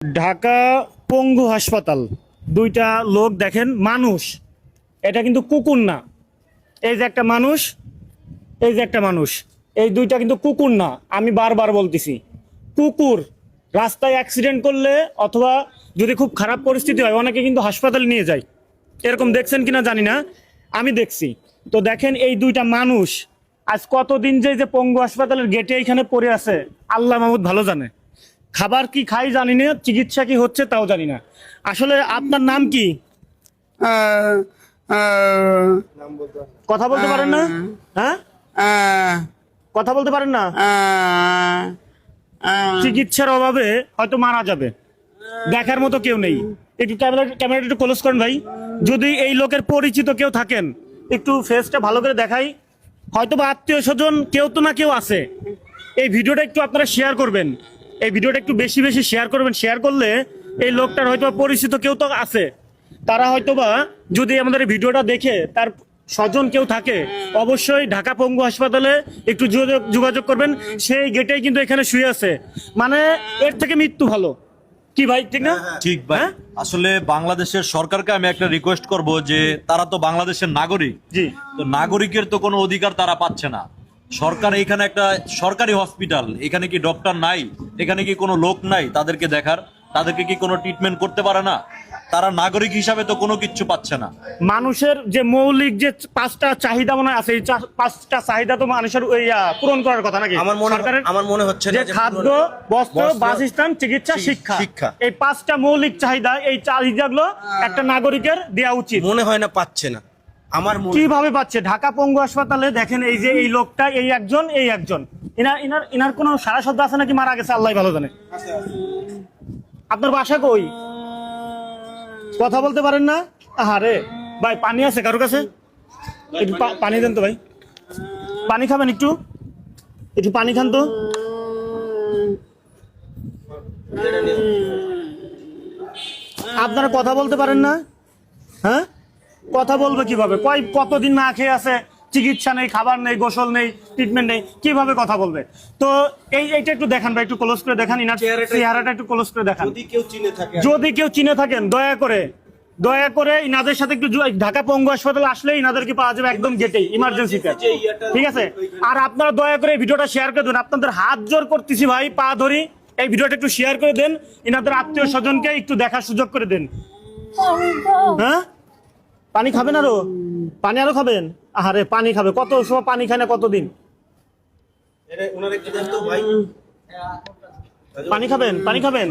ঢাকা পঙ্গু হাসপাতাল, দুইটা লোক দেখেন, মানুষ, এটা কিন্তু কুকুর না। এই যে একটা মানুষ, এই যে একটা মানুষ, এই দুইটা কিন্তু কুকুর না। আমি বারবার বলতেছি, কুকুর রাস্তায় অ্যাক্সিডেন্ট করলে অথবা যদি খুব খারাপ পরিস্থিতি হয় অনেকে কিন্তু হাসপাতালে নিয়ে যায়। এরকম দেখছেন কিনা জানি না, আমি দেখছি। তো দেখেন এই দুইটা মানুষ আজ কতদিন যে পঙ্গু হাসপাতালের গেটে এখানে পড়ে আছে আল্লাহ মাহমুদ ভালো জানে। খাবার কি খাই জানি না, চিকিৎসা কি হচ্ছে তাও জানি না। আসলে আপনার নাম কি? কথা বলতে পারেন না? হ্যাঁ, কথা বলতে পারেন না? চিকিৎসার অভাবে হয়তো মারা যাবে, দেখার মতো কেউ নেই। একটু ক্যামেরাটা একটু ক্লোজ করেন ভাই। যদি এই লোকের পরিচিত কেউ থাকেন একটু ফেসটা ভালো করে দেখাই, হয়তো বা আত্মীয় স্বজন কেউ তো না কেউ আছে। এই ভিডিওটা একটু আপনারা শেয়ার করবেন, এই ভিডিওটা একটু বেশি বেশি শেয়ার করবেন। শেয়ার করলে এই লোকটার হয়তো পরিচিত কেউ তো আছে, তারা হয়তোবা যদি আমাদের এই ভিডিওটা দেখে তার স্বজন কেউ থাকে অবশ্যই ঢাকা পঙ্গু হাসপাতালে একটু যোগাযোগ করবেন। সেই গেটেই কিন্তু এখানে শুয়ে আছে, মানে এর থেকে মৃত্যু ভালো। কি ভাই, ঠিক না? ঠিক ভাই। আসলে বাংলাদেশের সরকারকে আমি একটা রিকোয়েস্ট করব যে তারা তো বাংলাদেশের নাগরিক, জি, তো নাগরিকের তো কোনো অধিকার তারা পাচ্ছে না। সরকার এখানে একটা সরকারি হসপিটাল, এখানে কি ডক্টর নাই? এখানে কি কোনো লোক নাই তাদেরকে দেখার? তাদেরকে কি কোনো ট্রিটমেন্ট করতে পারে না? তারা নাগরিক হিসাবে তো কোনো কিচ্ছু পাচ্ছে না। মানুষের যে মৌলিক যে পাঁচটা চাহিদা মনে আছে, এই পাঁচটা চাহিদা তো মানুষের পূরণ করার কথা নাকি? আমার মনে হচ্ছে যে খাদ্য, বস্ত্র, বাসস্থান, চিকিৎসা, শিক্ষা, এই পাঁচটা মৌলিক চাহিদা, এই চাহিদাগুলো একটা নাগরিকের দেওয়া উচিত। মনে হয় না পাচ্ছে না। আমার কিভাবে পাচ্ছে? ঢাকা পঙ্গু হাসপাতালে দেখেন, এই যে এই লোকটা, এই একজন ইনার কোনো সারা শব্দ আছে নাকি মারা গেছে আল্লাহ ভালো জানে। আপনার বাসা কই? কথা বলতে পারেন না? আরে ভাই, পানি আছে কারোর কাছে? একটু পানি দেন তো ভাই, পানি খাবেন? একটু একটু পানি খান তো। আপনারা কথা বলতে পারেন না? হ্যাঁ, কথা বলবে কিভাবে? কতদিন না খেয়ে আছে, চিকিৎসা নেই, খাবার নেই, গোসল নেই, ট্রিটমেন্ট নেই, কিভাবে কথা বলবে? তো এইটা একটু দেখান ভাই, একটু ক্লোজ করে দেখান, ইনার চেহারাটা একটু ক্লোজ করে দেখান। যদি কেউ চিনে থাকেন দয়া করে ইনাদের সাথে একটু ঢাকা পঙ্গু হাসপাতালে আসলে ইনাদেরকে পাওয়া যাবে একদম গেটেই, ইমার্জেন্সিতে। ঠিক আছে? আর আপনারা দয়া করে এই ভিডিওটা শেয়ার করে দেন, আপনাদের হাত জোর করতেছি ভাই, পা ধরি, এই ভিডিওটা একটু শেয়ার করে দেন, ইনাদের আত্মীয় স্বজনকে একটু দেখার সুযোগ করে দেন। হ্যাঁ, পানি খাবেন? আরো পানি আরো খাবেন? আরে পানি খাবে, কত সময় পানি খায় না, কতদিন? পানি খাবেন?